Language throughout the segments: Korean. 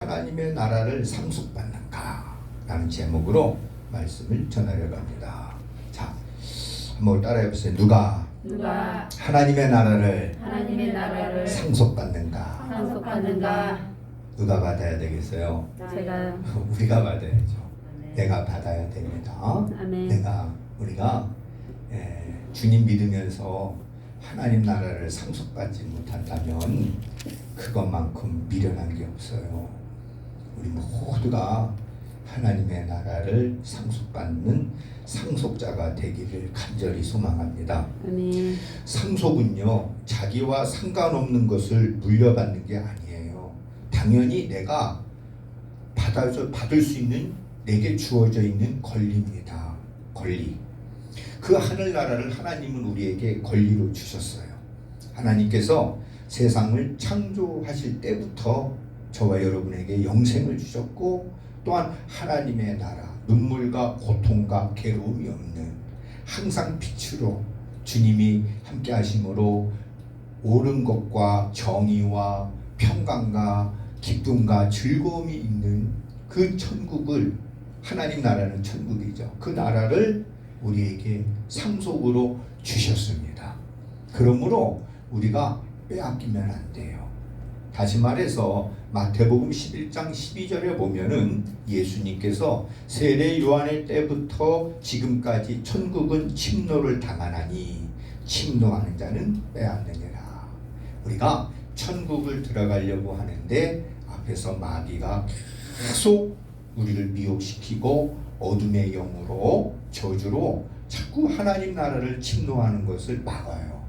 하나님의 나라를 상속받는가? 라는 제목으로 말씀을 전하려고 합니다. 자, 한번 따라해보세요. 누가 하나님의 나라를 상속받는가? 누가 받아야 되겠어요? 제가. 우리가 받아야죠. 내가 받아야 됩니다. 아멘. 우리가 주님 믿으면서 하나님 나라를 상속받지 못한다면 그것만큼 미련한 게 없어요. 우리 모두가 하나님의 나라를 상속받는 상속자가 되기를 간절히 소망합니다. 아멘. 상속은요, 자기와 상관없는 것을 물려받는 게 아니에요. 당연히 내가 받을 수 있는, 내게 주어져 있는 권리입니다. 권리. 그 하늘나라를 하나님은 우리에게 권리로 주셨어요. 하나님께서 세상을 창조하실 때부터 저와 여러분에게 영생을 주셨고, 또한 하나님의 나라, 눈물과 고통과 괴로움이 없는 항상 빛으로 주님이 함께 하심으로 옳은 것과 정의와 평강과 기쁨과 즐거움이 있는 그 천국을, 하나님 나라는 천국이죠. 그 나라를 우리에게 상속으로 주셨습니다. 그러므로 우리가 빼앗기면 안 돼요. 다시 말해서 마태복음 11장 12절에 보면은 예수님께서 세례 요한의 때부터 지금까지 천국은 침노를 당하나니 침노하는 자는 빼앗느니라. 우리가 천국을 들어가려고 하는데 앞에서 마귀가 계속 우리를 미혹시키고 어둠의 영으로 저주로 자꾸 하나님 나라를 침노하는 것을 막아요.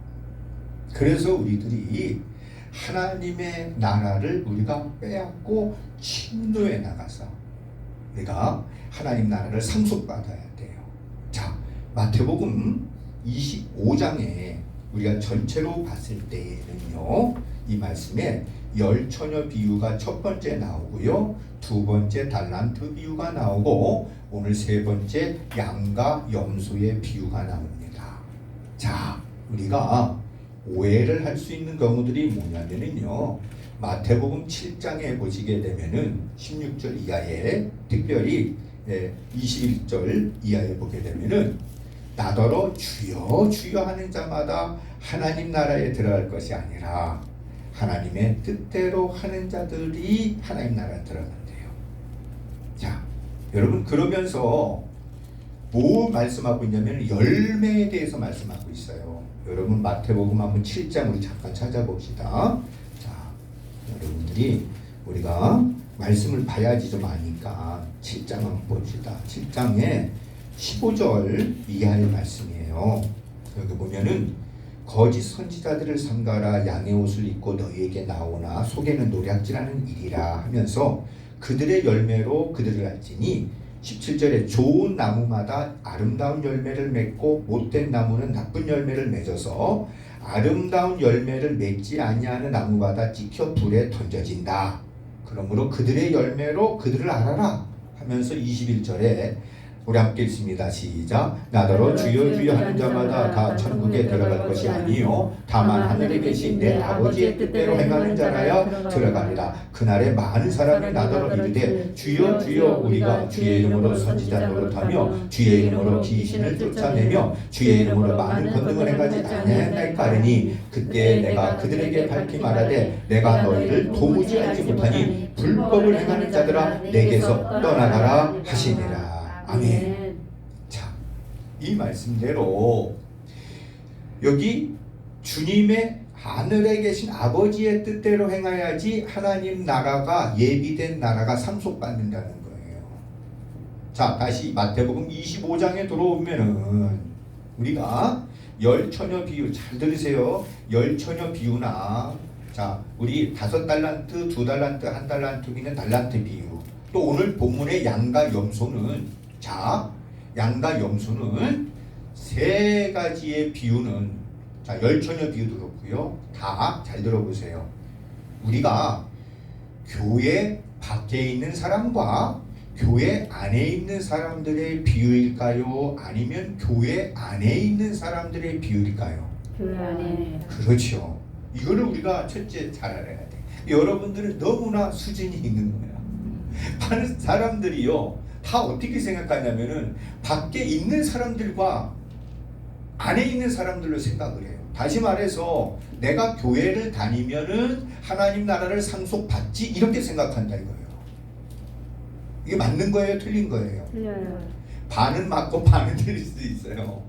그래서 우리들이 하나님의 나라를 우리가 빼앗고 침노에 나가서 우리가 하나님 나라를 상속받아야 돼요. 자, 마태복음 25장에 우리가 전체로 봤을 때에는요, 이 말씀에 열처녀 비유가 첫 번째 나오고요, 두 번째 달란트 비유가 나오고, 오늘 세 번째 양과 염소의 비유가 나옵니다. 자, 우리가 오해를 할 수 있는 경우들이 뭐냐면요, 마태복음 7장에 보시게 되면은 16절 이하에, 특별히 21절 이하에 보게 되면은 나더러 주여 주여 하는 자마다 하나님 나라에 들어갈 것이 아니라 하나님의 뜻대로 하는 자들이 하나님 나라에 들어간대요. 자, 여러분, 그러면서 뭐 말씀하고 있냐면 열매에 대해서 말씀하고 있어요. 여러분, 마태복음 한번 7장 우리 잠깐 찾아봅시다. 자, 여러분들이 우리가 말씀을 봐야지 좀 아니까 7장 한번 봅시다. 7장에 15절 이하의 말씀이에요. 여기 보면은 거짓 선지자들을 삼가라, 양의 옷을 입고 너희에게 나오나 속에는 노략질하는 일이라 하면서 그들의 열매로 그들을 알지니, 17절에 좋은 나무마다 아름다운 열매를 맺고 못된 나무는 나쁜 열매를 맺어서 아름다운 열매를 맺지 아니하는 나무마다 찍혀 불에 던져진다. 그러므로 그들의 열매로 그들을 알아라 하면서 21절에 우리 함께 읽습니다. 시작. 나더러 주여 주여 하는 자마다 다 천국에 들어갈 것이 아니요 다만 하늘에 계신 내 아버지의 뜻대로 행하는 자라야 들어갑니다. 그날에 많은 사람이 나더러 이르되 주여 주여 우리가 주의 이름으로 선지자 노릇하며 주의 이름으로 귀신을 쫓아내며 주의 이름으로 많은 권능을 행하지 아니하였나이까 하리니, 그때 내가 그들에게 밝히 말하되 내가 너희를 도무지 알지 못하니 불법을 행하는 자들아 내게서 떠나가라 하시니라. 아멘. 자, 이 말씀대로 여기 주님의 하늘에 계신 아버지의 뜻대로 행해야지 하나님 나라가, 예비된 나라가 상속받는다는 거예요. 자, 다시 마태복음 25장에 들어오면은 우리가 열처녀 비유 잘 들으세요. 열처녀 비유나, 자, 우리 5달란트, 2달란트, 1달란트 있는 달란트 비유, 또 오늘 본문의 양과 염소는, 자, 양과 염소는 세 가지의 비유는, 자, 열처녀 비유도 그렇고요, 다 잘 들어보세요. 우리가 교회 밖에 있는 사람과 교회 안에 있는 사람들의 비유일까요? 아니면 교회 안에 있는 사람들의 비유일까요? 교회 안에. 그렇죠. 이거를 우리가 첫째 잘 알아야 돼. 여러분들은 너무나 수준이 있는 거야. 많은 사람들이요 다 어떻게 생각하냐면은 밖에 있는 사람들과 안에 있는 사람들로 생각을 해요. 다시 말해서 내가 교회를 다니면은 하나님 나라를 상속받지 이렇게 생각한다 이거예요. 이게 맞는 거예요? 틀린 거예요? 틀려요. 반은 맞고 반은 틀릴 수 있어요.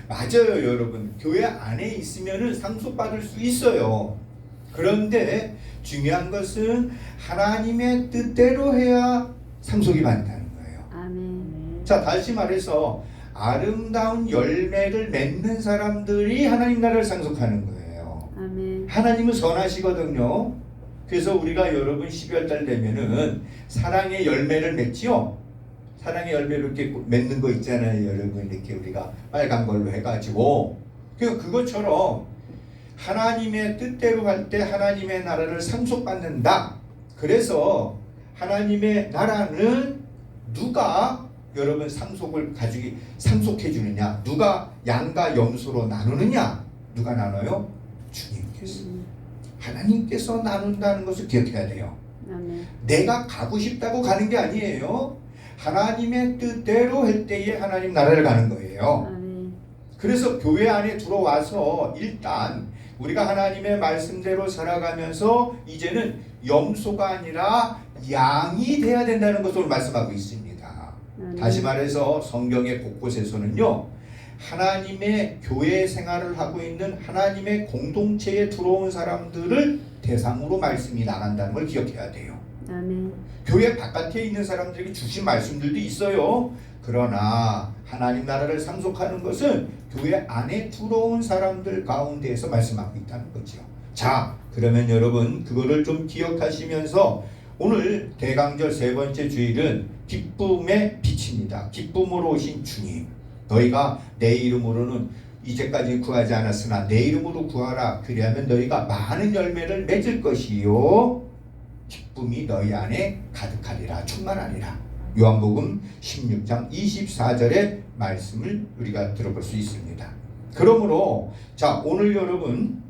맞아요, 여러분. 교회 안에 있으면은 상속받을 수 있어요. 그런데 중요한 것은 하나님의 뜻대로 해야 상속이 받는다는 거예요. 아멘. 자, 다시 말해서 아름다운 열매를 맺는 사람들이 하나님 나라를 상속하는 거예요. 아멘. 하나님은 선하시거든요. 그래서 우리가 여러분 12월달 되면은 사랑의 열매를 맺지요. 사랑의 열매를 이렇게 맺는 거 있잖아요, 여러분. 이렇게 우리가 빨간 걸로 해가지고. 그러니까 그것처럼 하나님의 뜻대로 할 때 하나님의 나라를 상속받는다. 그래서 하나님의 나라는 누가 여러분 상속해 주느냐? 누가 양과 염소로 나누느냐? 누가 나눠요? 주님께서. 하나님께서 나눈다는 것을 기억해야 돼요. 아멘. 내가 가고 싶다고 가는 게 아니에요. 하나님의 뜻대로 할 때에 하나님 나라를 가는 거예요. 아멘. 그래서 교회 안에 들어와서 일단 우리가 하나님의 말씀대로 살아가면서 이제는 염소가 아니라 양이 돼야 된다는 것을 말씀하고 있습니다. 다시 말해서 성경의 곳곳에서는요, 하나님의 교회 생활을 하고 있는 하나님의 공동체에 들어온 사람들을 대상으로 말씀이 나간다는 걸 기억해야 돼요. 아멘. 교회 바깥에 있는 사람들에게 주신 말씀들도 있어요. 그러나 하나님 나라를 상속하는 것은 교회 안에 들어온 사람들 가운데에서 말씀하고 있다는 거죠. 자, 그러면 여러분 그거를 좀 기억하시면서 오늘 대강절 세 번째 주일은 기쁨의 빛입니다. 기쁨으로 오신 주님. 너희가 내 이름으로는 이제까지 구하지 않았으나 내 이름으로 구하라. 그리하면 너희가 많은 열매를 맺을 것이요 기쁨이 너희 안에 가득하리라. 충만하리라. 요한복음 16장 24절의 말씀을 우리가 들어볼 수 있습니다. 그러므로 자, 오늘 여러분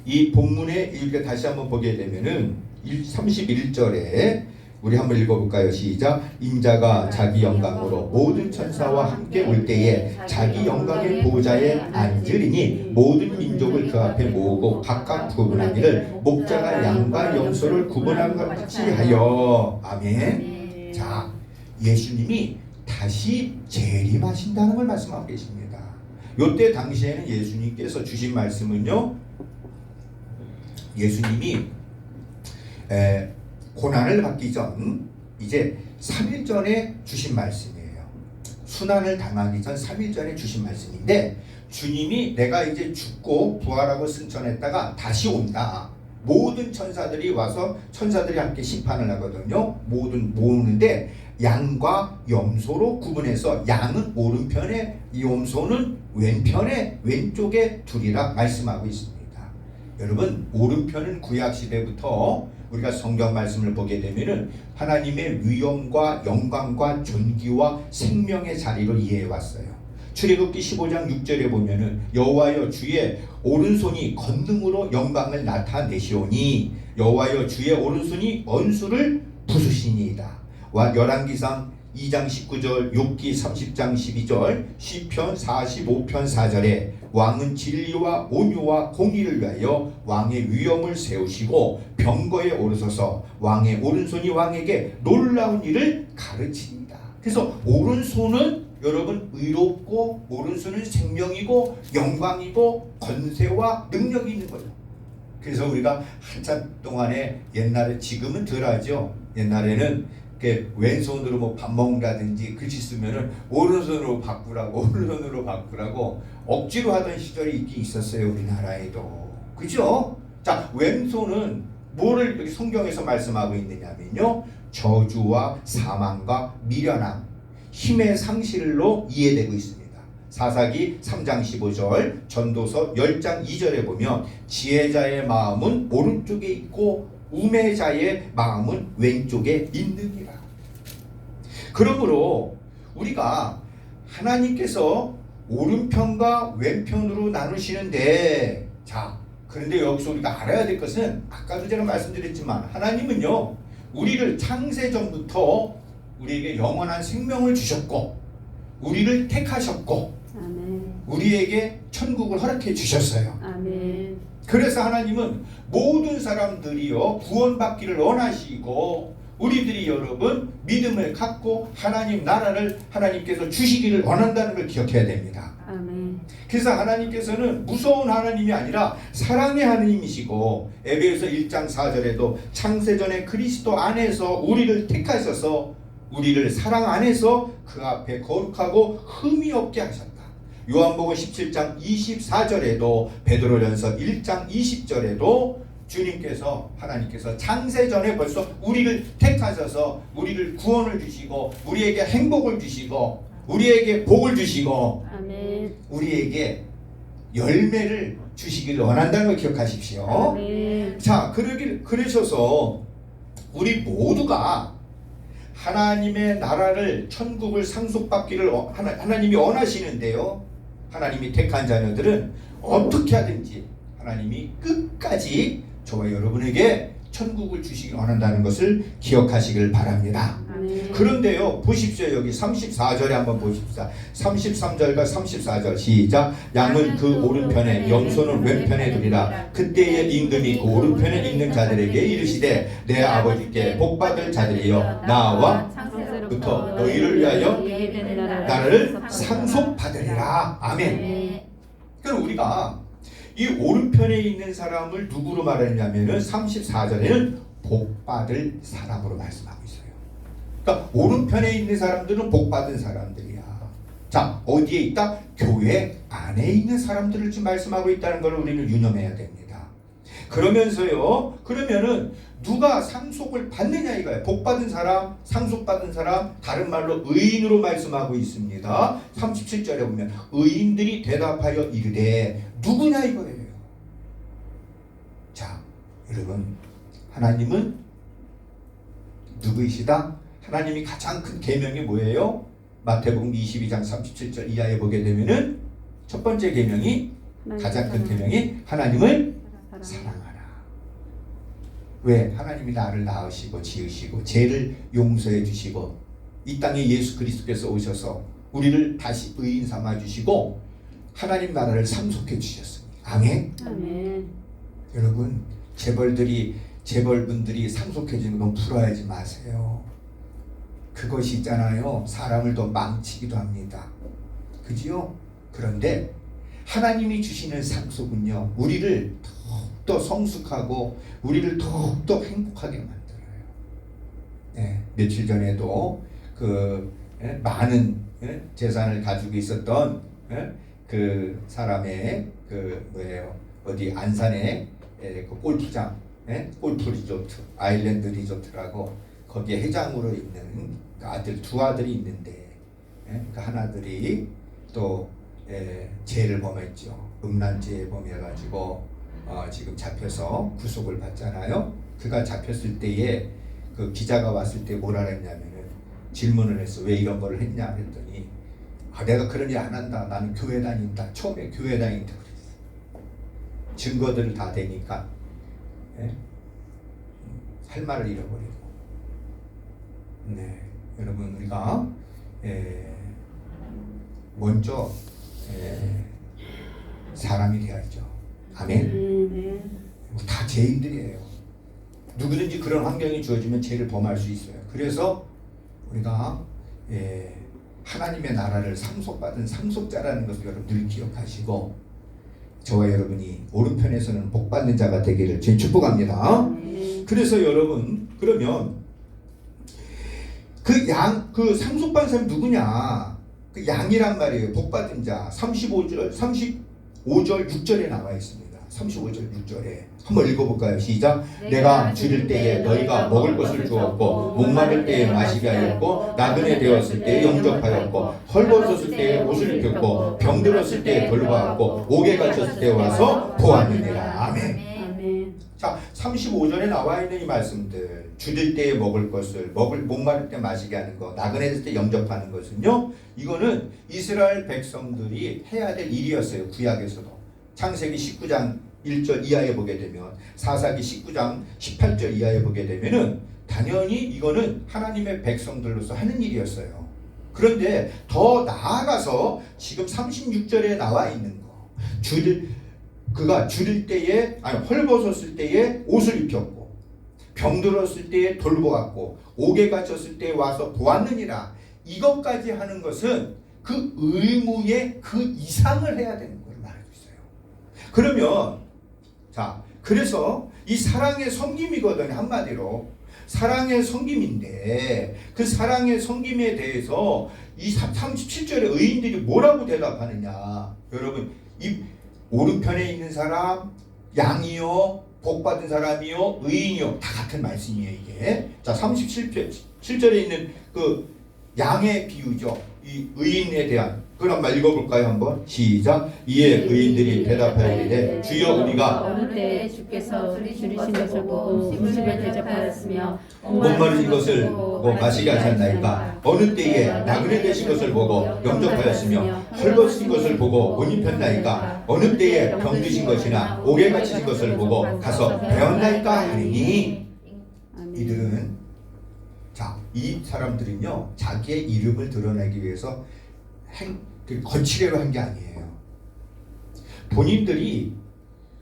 이 본문에 이렇게 다시 한번 보게 되면은 31절에 우리 한번 읽어볼까요? 시작. 인자가 자기 영광으로 모든 천사와 함께 올 때에 자기 영광의 보좌에 앉으리니 모든 민족을 그 앞에 모으고 각각 구분하기를 목자가 양과 염소를 구분한 것 같이 하여. 아멘. 자, 예수님이 다시 재림하신다는 걸 말씀하고 계십니다. 요때 당시에는 예수님께서 주신 말씀은요, 예수님이 고난을 받기 전 이제 3일 전에 주신 말씀이에요. 순환을 당하기 전 3일 전에 주신 말씀인데, 주님이 내가 이제 죽고 부활하고 승천했다가 다시 온다. 모든 천사들이 와서 천사들이 함께 심판을 하거든요. 모든 모으는데 양과 염소로 구분해서 양은 오른편에 염소는 왼편에 왼쪽에 두리라 말씀하고 있습니다. 여러분, 오른편은 구약시대부터 우리가 성경 말씀을 보게 되면은 하나님의 위엄과 영광과 존귀와 생명의 자리로 이해해 왔어요. 출애굽기 15장 6절에 보면은 여호와여 주의 오른손이 권능으로 영광을 나타내시오니 여호와여 주의 오른손이 원수를 부수시니이다. 열왕기상 2장 19절, 욥기 30장 12절, 시편 45편 4절에 왕은 진리와 온유와 공의를 위하여 왕의 위엄을 세우시고 병거에 오르소서 왕의 오른손이 왕에게 놀라운 일을 가르칩니다. 그래서 오른손은 여러분 의롭고 오른손은 생명이고 영광이고 권세와 능력이 있는 거죠. 그래서 우리가 한참 동안에 옛날에, 지금은 덜하죠. 옛날에는 왼손으로 뭐 밥 먹는다든지 글씨 쓰면은 오른손으로 바꾸라고 억지로 하던 시절이 있긴 있었어요, 우리나라에도. 그죠? 자, 왼손은 뭐를 여기 성경에서 말씀하고 있느냐면요, 저주와 사망과 미련함, 힘의 상실로 이해되고 있습니다. 사사기 3장 15절, 전도서 10장 2절에 보면 지혜자의 마음은 오른쪽에 있고 우매자의 마음은 왼쪽에 있느니라. 그러므로 우리가 하나님께서 오른편과 왼편으로 나누시는데, 자, 그런데 여기서 우리가 알아야 될 것은 아까도 제가 말씀드렸지만 하나님은요 우리를 창세전부터 우리에게 영원한 생명을 주셨고 우리를 택하셨고 아멘. 우리에게 천국을 허락해 주셨어요. 아멘. 그래서 하나님은 모든 사람들이요 구원받기를 원하시고 우리들이 여러분 믿음을 갖고 하나님 나라를 하나님께서 주시기를 원한다는 걸 기억해야 됩니다. 아멘. 그래서 하나님께서는 무서운 하나님이 아니라 사랑의 하나님이시고 에베소서 1장 4절에도 창세전에 그리스도 안에서 우리를 택하셔서 우리를 사랑 안에서 그 앞에 거룩하고 흠이 없게 하셨다. 요한복음 17장 24절에도 베드로전서 1장 20절에도 주님께서 하나님께서 창세전에 벌써 우리를 택하셔서 우리를 구원을 주시고 우리에게 행복을 주시고 우리에게 복을 주시고 아멘. 우리에게 열매를 주시기를 원한다는 걸 기억하십시오. 아멘. 자, 그러셔서 우리 모두가 하나님의 나라를 천국을 상속받기를 하나님이 원하시는데요. 하나님이 택한 자녀들은 어떻게 하든지 하나님이 끝까지 저와 여러분에게 천국을 주시기 원한다는 것을 기억하시길 바랍니다. 아멘. 그런데요, 보십시오. 여기 34절에 한번 보십시다. 33절과 34절 시작. 양은 그 오른편에 염소는 왼편에 두리라. 그때의 임금이 그 오른편에 있는 자들에게 이르시되 내 아버지께 복받을 자들이여 나와 부터 너희를 위하여 나라를 상속받으리라. 아멘. 그럼 우리가 이 오른편에 있는 사람을 누구로 말하냐면은 34절에는 복받을 사람으로 말씀하고 있어요. 그러니까 오른편에 있는 사람들은 복받은 사람들이야. 자, 어디에 있다? 교회 안에 있는 다른들을 지금 말씀하고 있다는 걸 우리는 유념해야 됩니다. 그러면은 누가 상속을 받느냐 이거예요. 복받은 사람, 상속받은 사람, 다른 말로 의인으로 말씀하고 있습니다. 37절에 보면 의인들이 대답하여 이르되 누구냐 이거예요. 자, 여러분, 하나님은 누구이시다? 하나님이 가장 큰 계명이 뭐예요? 마태복음 22장 37절 이하에 보게 되면은 첫 번째 계명이, 가장 큰 계명이 하나님을 사랑하라. 왜? 하나님이 나를 낳으시고 지으시고 죄를 용서해 주시고 이 땅에 예수 그리스도께서 오셔서 우리를 다시 의인 삼아 주시고 하나님 나라를 상속해 주셨습니다. 아멘. 아멘. 여러분, 재벌분들이 상속해 주는 거 너무 부러워하지 마세요. 그것이 있잖아요, 사람을 더 망치기도 합니다. 그지요? 그런데 하나님이 주시는 상속은요, 우리를 더욱더 성숙하고 우리를 더욱더 행복하게 만들어요. 네, 며칠 전에도 많은 재산을 가지고 있었던 그 사람의 어디 안산에 그 골프장, 골프 리조트, 아일랜드 리조트라고 거기에 회장으로 있는 두 아들이 있는데 그 하나들이 또 죄를 범했죠. 음란죄에 범해가지고 지금 잡혀서 구속을 받잖아요. 그가 잡혔을 때에 그 기자가 왔을 때 뭐라 했냐면은 질문을 했어. 왜 이런 거를 했냐 했더니 내가 그런 일 안 한다. 나는 교회 다닌다. 처음에 교회 다닌다 그랬어. 증거들을 다 대니까 할 말을 잃어버리고. 네, 여러분, 우리가 먼저 사람이 되어야죠. 아멘. 다 죄인들이에요. 누구든지 그런 환경이 주어지면 죄를 범할 수 있어요. 그래서 우리가 하나님의 나라를 상속받은 상속자라는 것을 여러분 늘 기억하시고 저와 여러분이 오른편에서는 복받는 자가 되기를 제 축복합니다. 그래서 여러분, 그러면 그 상속받은 사람이 누구냐? 그 양이란 말이에요. 복받은 자. 35절 6절에 나와 있습니다. 35절 6절에 한번 읽어볼까요? 시작. 내가 줄일 때에 너희가 먹을 것을 주었고 목마를 때에 마시게 하였고 나그네 되었을 때에 영접하였고 헐벗었을 때에 옷을 입혔고 병들었을 때에 돌보았고 옥에 갇혔을 때에 와서 보았느니라. 아멘. 자, 35절에 나와 있는 이 말씀들, 줄일 때에 먹을 것을, 목마를 때 마시게 하는 것, 나그네 됐을 때 영접하는 것은요, 이거는 이스라엘 백성들이 해야 될 일이었어요. 구약에서도. 창세기 19장 1절 이하에 보게 되면, 사사기 19장 18절 이하에 보게 되면은 당연히 이거는 하나님의 백성들로서 하는 일이었어요. 그런데 더 나아가서 지금 36절에 나와 있는 거, 그가 줄일 때에, 아니 헐벗었을 때에 옷을 입혔고 병들었을 때에 돌보았고 옥에 갇혔을 때에 와서 보았느니라. 이것까지 하는 것은 그 의무의 그 이상을 해야 되는 걸 말하고 있어요. 그러면 자, 그래서 이 사랑의 섬김이거든요. 한마디로 사랑의 섬김인데, 그 사랑의 섬김에 대해서 이 37절의 의인들이 뭐라고 대답하느냐. 여러분, 이 오른편에 있는 사람, 양이요, 복받은 사람이요, 의인이요, 다 같은 말씀이에요 이게. 자, 37절에 있는 그 양의 비유죠. 이 의인에 대한, 그걸 한번 읽어볼까요? 한번 시작. 이에 의인들이 대답하이르되 주여 우리가 어느 때 주께서 줄이신 것을 보고 음식을 대접하였으며 목마르신 것을 보고 마시게 하셨나이까. 어느 때에 나그네 되신 것을 보고 영접하였으며 헐벗으신 것을 보고 옷 입혔나이까. 어느 때에 병드신 것이나 옥에 갇히신 것을 보고 가서 배웠나이까 하리니. 이들은, 자, 이 사람들은요 자기의 이름을 드러내기 위해서 거칠게로 한 게 아니에요. 본인들이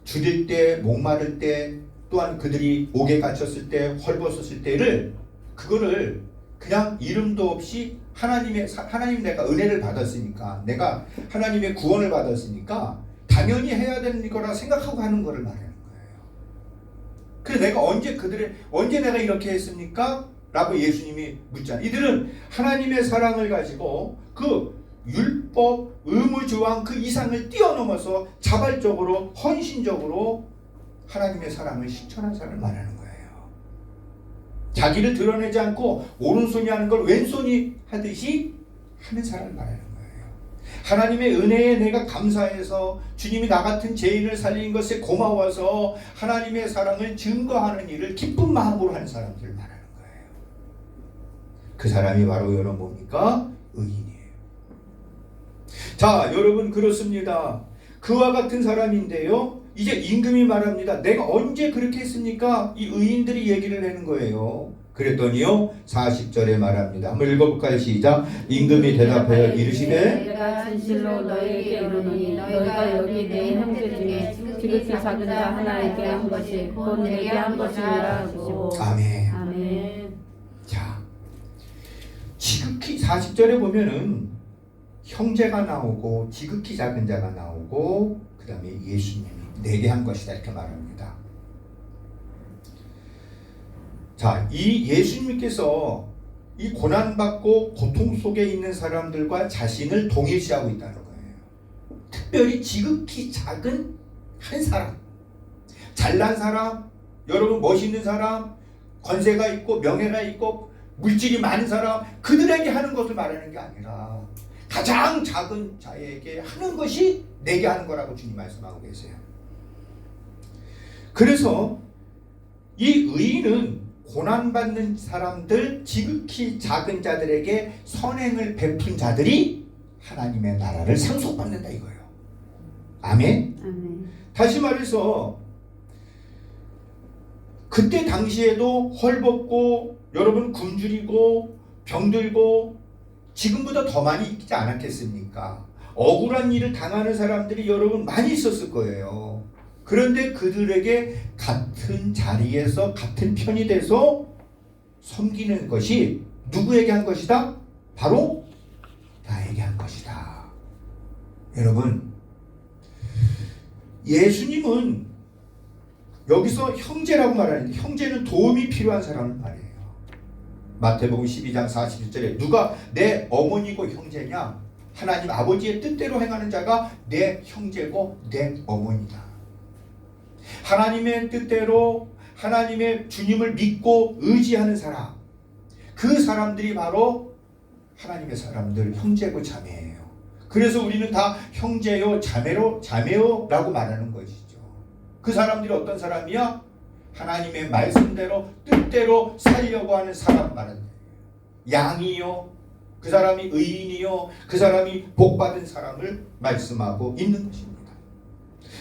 줄일 때, 목마를 때, 또한 그들이 옥에 갇혔을 때, 헐벗었을 때를, 그거를 그냥 이름도 없이 하나님 내가 은혜를 받았으니까, 내가 하나님의 구원을 받았으니까 당연히 해야 되는 거라 생각하고 하는 거를 말하는 거예요. 그래서 내가 언제 내가 이렇게 했습니까? 라고 예수님이 묻잖아요. 이들은 하나님의 사랑을 가지고 그 율법, 의무조항 그 이상을 뛰어넘어서 자발적으로, 헌신적으로 하나님의 사랑을 실천한 사람을 말하는 거예요. 자기를 드러내지 않고 오른손이 하는 걸 왼손이 하듯이 하는 사람을 말하는 거예요. 하나님의 은혜에 내가 감사해서 주님이 나 같은 죄인을 살린 것에 고마워서 하나님의 사랑을 증거하는 일을 기쁜 마음으로 하는 사람들을 말하는 거예요. 그 사람이 바로 여러분 뭡니까? 의인이에요. 자, 여러분 그렇습니다. 그와 같은 사람인데요, 이제 임금이 말합니다. 내가 언제 그렇게 했습니까? 이 의인들이 얘기를 하는 거예요. 그랬더니요 40절에 말합니다. 한번 읽어볼까요? 시작. 임금이 대답하여 이르시되 내가 진실로 너희에게 이르노니 너희가 여기 내 형제 중에 지극히 작은 자 하나에게 한 것이 곧 내게 한 것이니라 하시고. 아멘. 아멘. 자, 지극히 40절에 보면은 형제가 나오고 지극히 작은 자가 나오고 그 다음에 예수님이 내게 한 것이다 이렇게 말합니다. 자, 이 예수님께서 이 고난받고 고통 속에 있는 사람들과 자신을 동일시하고 있다는 거예요. 특별히 지극히 작은 한 사람, 잘난 사람, 여러분 멋있는 사람, 권세가 있고 명예가 있고 물질이 많은 사람, 그들에게 하는 것을 말하는 게 아니라 가장 작은 자에게 하는 것이 내게 하는 거라고 주님 말씀하고 계세요. 그래서 이 의인은 고난받는 사람들, 지극히 작은 자들에게 선행을 베푼 자들이 하나님의 나라를 상속받는다 이거예요. 아멘? 아멘. 다시 말해서 그때 당시에도 헐벗고 여러분 굶주리고 병들고 지금보다 더 많이 있지 않았겠습니까? 억울한 일을 당하는 사람들이 여러분 많이 있었을 거예요. 그런데 그들에게 같은 자리에서 같은 편이 돼서 섬기는 것이 누구에게 한 것이다? 바로 나에게 한 것이다. 여러분, 예수님은 여기서 형제라고 말하는데 형제는 도움이 필요한 사람을 말해요. 마태복음 12장 41절에 누가 내 어머니고 형제냐? 하나님 아버지의 뜻대로 행하는 자가 내 형제고 내 어머니다. 하나님의 뜻대로 하나님의 주님을 믿고 의지하는 사람, 그 사람들이 바로 하나님의 사람들, 형제고 자매예요. 그래서 우리는 다 형제요 자매요 라고 말하는 것이죠. 그 사람들이 어떤 사람이야? 하나님의 말씀대로 뜻대로 살려고 하는 사람 말하는 거예요. 양이요, 그 사람이 의인이요, 그 사람이 복받은 사람을 말씀하고 있는 것입니다.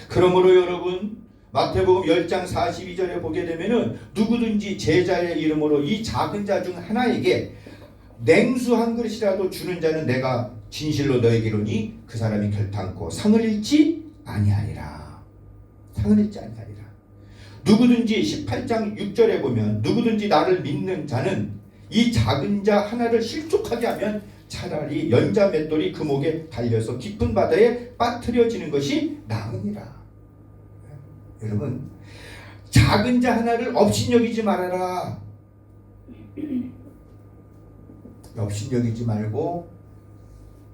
그러므로 여러분, 마태복음 10장 42절에 보게 되면은 누구든지 제자의 이름으로 이 작은 자 중 하나에게 냉수 한 그릇이라도 주는 자는 내가 진실로 너에게 이르노니 그 사람이 결탄코 상을 잃지 아니하리라. 상을 잃지 아니하리라. 누구든지 18장 6절에 보면 누구든지 나를 믿는 자는 이 작은 자 하나를 실족하게 하면 차라리 연자 맷돌이 그 목에 달려서 깊은 바다에 빠뜨려지는 것이 나으니라. 여러분, 작은 자 하나를 업신여기지 말아라. 업신여기지 말고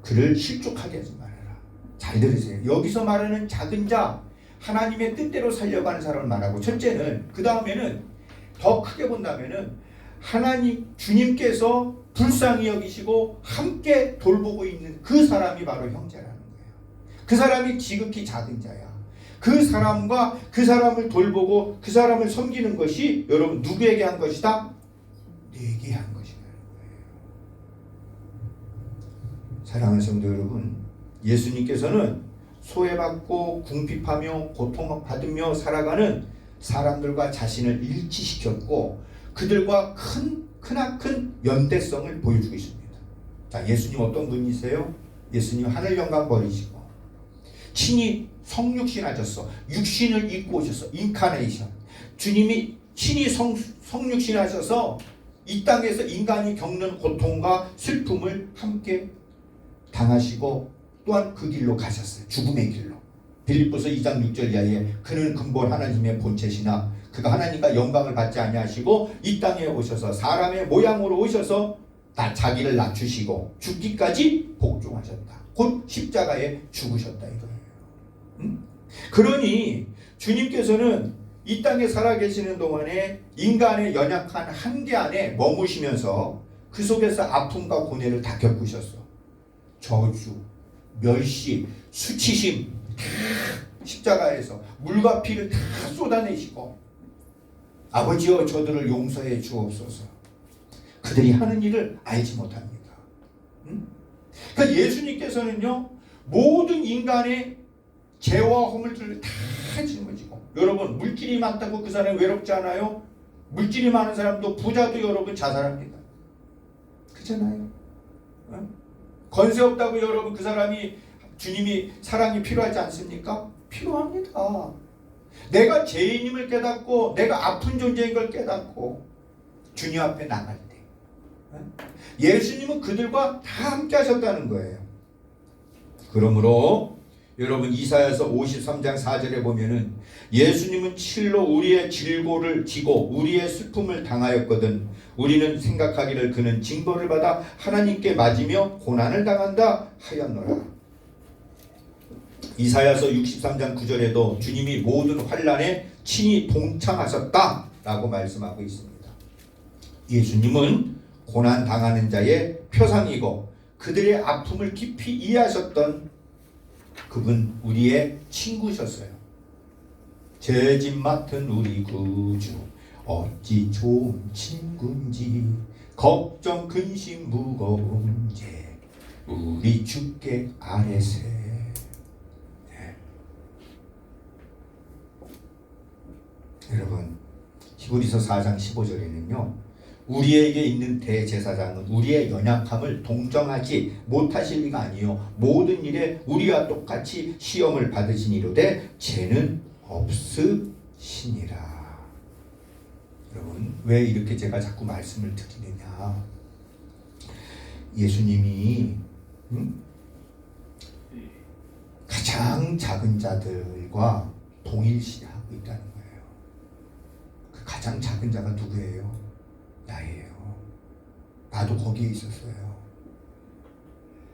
그를 실족하게 하지 말아라. 잘 들으세요. 여기서 말하는 작은 자, 하나님의 뜻대로 살려고 하는 사람을 말하고, 첫째는, 그 다음에는 더 크게 본다면은 하나님 주님께서 불쌍히 여기시고 함께 돌보고 있는 그 사람이 바로 형제라는 거예요. 그 사람이 지극히 작은 자야. 그 사람과 그 사람을 돌보고 그 사람을 섬기는 것이 여러분 누구에게 한 것이다? 내게 한 것이라는 거예요. 사랑하는 성도 여러분, 예수님께서는 소외받고 궁핍하며 고통받으며 살아가는 사람들과 자신을 일치시켰고 그들과 크나큰 연대성을 보여주고 있습니다. 자, 예수님 어떤 분이세요? 예수님 하늘 영광 버리시고 친히 성육신 하셨어. 육신을 입고 오셨어. 인카네이션. 주님이 친히 성육신 하셔서 이 땅에서 인간이 겪는 고통과 슬픔을 함께 당하시고 또한 그 길로 가셨어요. 죽음의 길로. 빌립보서 2장 6절 이하에 그는 근본 하나님의 본체시나 그가 하나님과 영광을 받지 아니하시고 이 땅에 오셔서 사람의 모양으로 오셔서 자기를 낮추시고 죽기까지 복종하셨다. 곧 십자가에 죽으셨다 이거예요. 그러니 주님께서는 이 땅에 살아계시는 동안에 인간의 연약한 한계 안에 머무시면서 그 속에서 아픔과 고뇌를 다 겪으셨어. 저주, 멸시, 수치심 다 십자가에서 물과 피를 다 쏟아내시고 아버지여 저들을 용서해 주옵소서. 그들이 하는 일을 알지 못합니다. 그러니까 예수님께서는요 모든 인간의 죄와 허물들을 다 짊어지고, 여러분 물질이 많다고 그 사람이 외롭지 않아요? 물질이 많은 사람도 부자도 여러분 자살합니다. 그렇잖아요. 권세 없다고 여러분 그 사람이 주님이 사랑이 필요하지 않습니까? 필요합니다. 내가 죄인임을 깨닫고 내가 아픈 존재인 걸 깨닫고 주님 앞에 나갈 때 예수님은 그들과 다 함께 하셨다는 거예요. 그러므로 여러분 이사야서 53장 4절에 보면은 예수님은 실로 우리의 질고를 지고 우리의 슬픔을 당하였거든 우리는 생각하기를 그는 징벌을 받아 하나님께 맞으며 고난을 당한다 하였노라. 이사야서 63장 9절에도 주님이 모든 환난에 친히 동참하셨다라고 말씀하고 있습니다. 예수님은 고난 당하는 자의 표상이고 그들의 아픔을 깊이 이해하셨던 그분 우리의 친구셨어요. 죄짐 맡은 우리 구주 어찌 좋은 친구인지 걱정 근심 무거운 죄 우리 주께 아뢰세. 네. 여러분 히브리서 4장 15절에는요 우리에게 있는 대제사장은 우리의 연약함을 동정하지 못하실 리가 아니요 모든 일에 우리와 똑같이 시험을 받으시니로되 죄는 없으시니라. 여러분 왜 이렇게 제가 자꾸 말씀을 드리느냐, 예수님이 가장 작은 자들과 동일시하고 있다는 거예요. 그 가장 작은 자가 누구예요? 나예요. 나도 거기에 있었어요.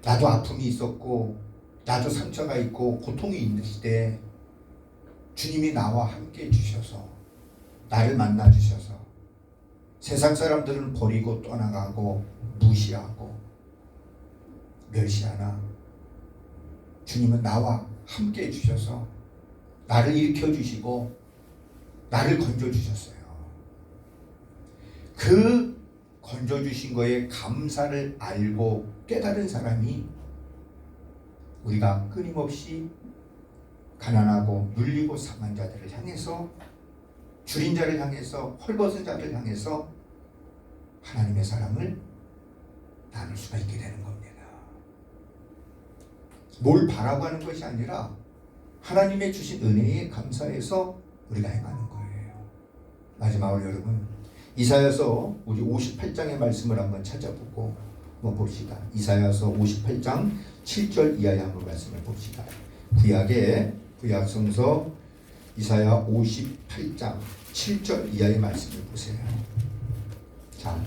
나도 아픔이 있었고 나도 상처가 있고 고통이 있는 시대에 주님이 나와 함께 해주셔서 나를 만나주셔서 세상 사람들은 버리고 떠나가고 무시하고 멸시하나 주님은 나와 함께 해주셔서 나를 일으켜주시고 나를 건져주셨어요. 그 건져주신 거에 감사를 알고 깨달은 사람이 우리가 끊임없이 가난하고 눌리고 상한 자들을 향해서, 줄인 자를 향해서, 헐벗은 자를 향해서 하나님의 사랑을 나눌 수가 있게 되는 겁니다. 뭘 바라고 하는 것이 아니라 하나님의 주신 은혜에 감사해서 우리가 행하는 거예요. 마지막으로 여러분, 이사야서 우리 58장의 말씀을 한번 찾아보고 한번 봅시다. 이사야서 58장 7절 이하의 한번 말씀을 봅시다. 구약 성서 이사야 58장 7절 이하의 말씀을 보세요. 자,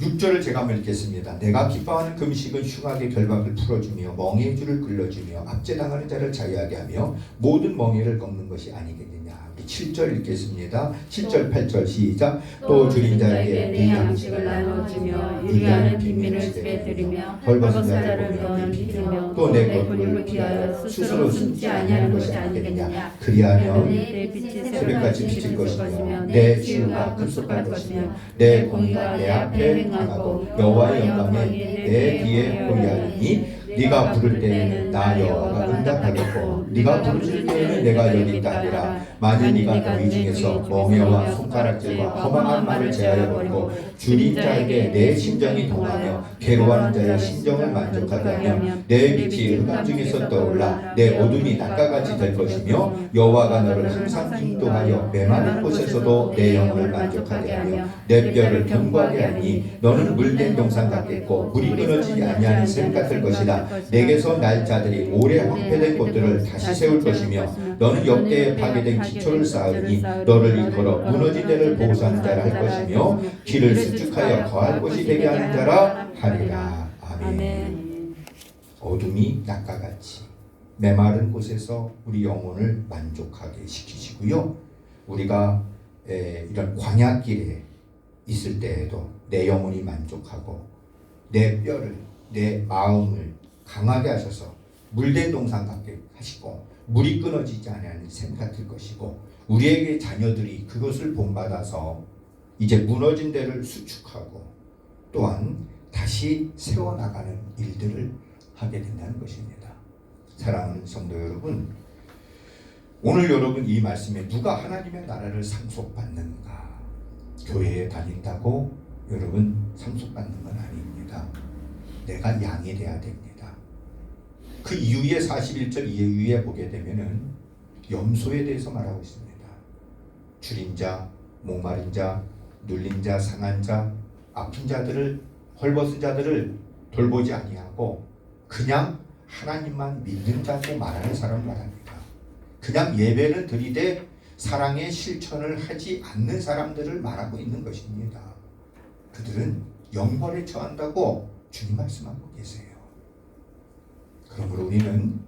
6절을 제가 한번 읽겠습니다. 내가 기뻐하는 금식은 흉악의 결박을 풀어주며 멍에의 줄을 끌어주며 압제당하는 자를 자유하게 하며 모든 멍에를 꺾는 것이 아니겠느냐. 우리 7절 읽겠습니다. 7절 8절 시작. 또 줄인 자에게 네 양식을 나눠주며 유리하는 빈민을 집에 들이며 헐벗은 자를 보면 비우며 또 내 권유를 피하여 스스로 숨지 아니하는 것이 아니겠느냐. 그리하면 내 빛이 새벽같이 비칠 것이며 내 치유가 급속할 것이며 내 공의가 내 앞에 행하고 여호와의 영광이 내 뒤에 보이하리니 네가 부를 때에는 나 여호와가 응답하겠고 네가 부르실 때에는 내가 여기 있다 하리라. 만일 네가 너희 중에서 멍에와 손가락질과 허망한 말을 제하여 버리고 줄인 자에게 내 심정이 동하며 괴로워하는 자의 심정을 만족하게 하면 내 빛이 흑암 중에서 떠올라 내 어둠이 낮과같이 될 것이며 여호와가 너를 항상 인도하여 메마른 곳에서도 내 영혼을 만족하게 하며 내 뼈를 견고하게 하니 너는 물된 동산 같겠고 물이 끊어지지 아니하는 샘 같을 것이다. 내게서 날 자들이 오래 황폐된 곳들을 다시 세울 것이며 너는 역대에 파괴된 기초를 쌓으니 너를 이끌어 무너진 데를 보호하는 자라 할 것이며 길을 수축하여 거할 곳이 되게 하는 자라 하리라. 아멘. 어둠이 낮과 같이 메마른 곳에서 우리 영혼을 만족하게 시키시고요. 우리가 이런 광야길에 있을 때에도 내 영혼이 만족하고 내 뼈를, 내 마음을 강하게 하셔서 물된 동산 같게 하시고 물이 끊어지지 않는 샘 같을 것이고 우리에게 자녀들이 그것을 본받아서 이제 무너진 데를 수축하고 또한 다시 세워나가는 일들을 하게 된다는 것입니다. 사랑하는 성도 여러분, 오늘 여러분 이 말씀에 누가 하나님의 나라를 상속받는가? 교회에 다닌다고 여러분 상속받는 건 아닙니다. 내가 양이 돼야 됩니다. 그 이후에 41절 이후에 보게 되면은 염소에 대해서 말하고 있습니다. 줄인 자, 목마른 자, 눌린 자, 상한 자, 아픈 자들을, 헐벗은 자들을 돌보지 아니하고 그냥 하나님만 믿는 자고 말하는 사람을 말합니다. 그냥 예배를 드리되 사랑의 실천을 하지 않는 사람들을 말하고 있는 것입니다. 그들은 영벌에 처한다고 주님 말씀하고 계세요. 그러므로 우리는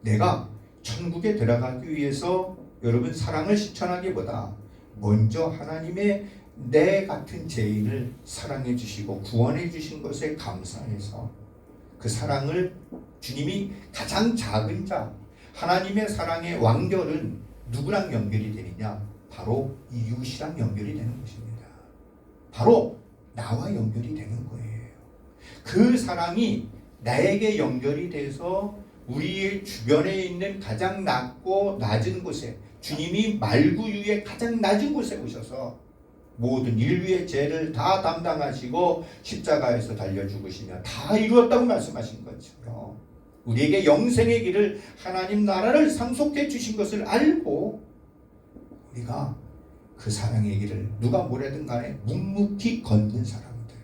내가 천국에 들어가기 위해서 여러분 사랑을 실천하기보다 먼저 하나님의 내 같은 죄인을 사랑해 주시고 구원해 주신 것에 감사해서 그 사랑을 주님이 가장 작은 자, 하나님의 사랑의 완결은 누구랑 연결이 되느냐? 바로 이웃이랑 연결이 되는 것입니다. 바로 나와 연결이 되는 거예요. 그 사랑이 나에게 연결이 돼서 우리의 주변에 있는 가장 낮고 낮은 곳에 주님이 말구유의 가장 낮은 곳에 오셔서 모든 인류의 죄를 다 담당하시고 십자가에서 달려 죽으시며 다 이루었다고 말씀하신 것처럼 우리에게 영생의 길을 하나님 나라를 상속해 주신 것을 알고 우리가 그 사랑의 길을 누가 뭐래든 간에 묵묵히 걷는 사람들,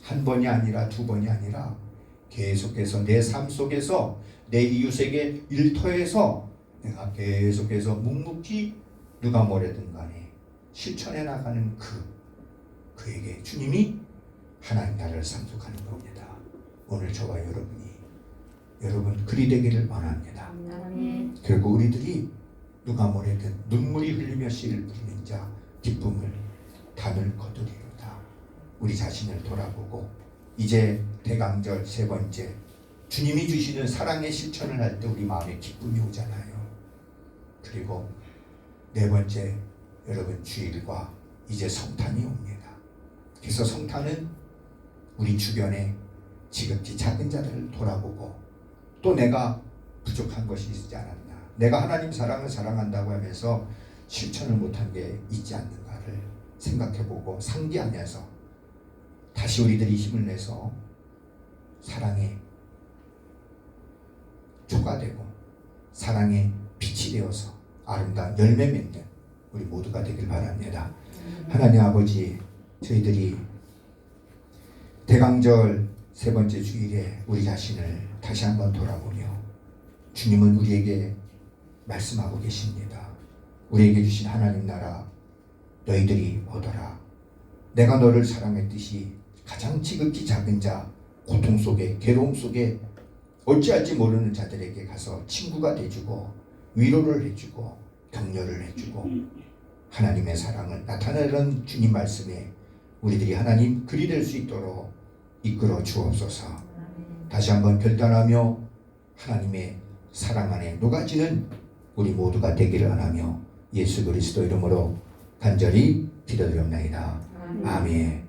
한 번이 아니라 두 번이 아니라 계속해서 내 삶 속에서 내 이웃에게 일터에서 내가 계속해서 묵묵히 누가 뭐래든 간에 실천해 나가는 그에게 주님이 하나님 나라를 상속하는 겁니다. 오늘 저와 여러분 그리 되기를 원합니다. 결국 우리들이 누가 뭐래든 눈물이 흘리며 씨를 뿌리는 자 기쁨을 단을 거두리로다. 우리 자신을 돌아보고 이제 대강절 세 번째 주님이 주시는 사랑의 실천을 할 때 우리 마음에 기쁨이 오잖아요. 그리고 네 번째 여러분 주일과 이제 성탄이 옵니다. 그래서 성탄은 우리 주변에 지극히 작은 자들을 돌아보고 또 내가 부족한 것이 있지 않았나. 내가 하나님 사랑을 사랑한다고 하면서 실천을 못한 게 있지 않는가를 생각해보고 상기하면서 다시 우리들이 힘을 내서 사랑의 조가 되고 사랑의 빛이 되어서 아름다운 열매 맺는 우리 모두가 되길 바랍니다. 하나님 아버지, 저희들이 대강절 세 번째 주일에 우리 자신을 다시 한번 돌아보며 주님은 우리에게 말씀하고 계십니다. 우리에게 주신 하나님 나라 너희들이 오더라. 내가 너를 사랑했듯이 가장 지극히 작은 자, 고통 속에 괴로움 속에 어찌할지 모르는 자들에게 가서 친구가 돼주고 위로를 해주고 격려를 해주고 하나님의 사랑을 나타내는 주님 말씀에 우리들이 하나님 글이 될 수 있도록 이끌어 주옵소서. 다시 한번 결단하며 하나님의 사랑 안에 녹아지는 우리 모두가 되기를 원하며 예수 그리스도 이름으로 간절히 기도드립니다. 아멘.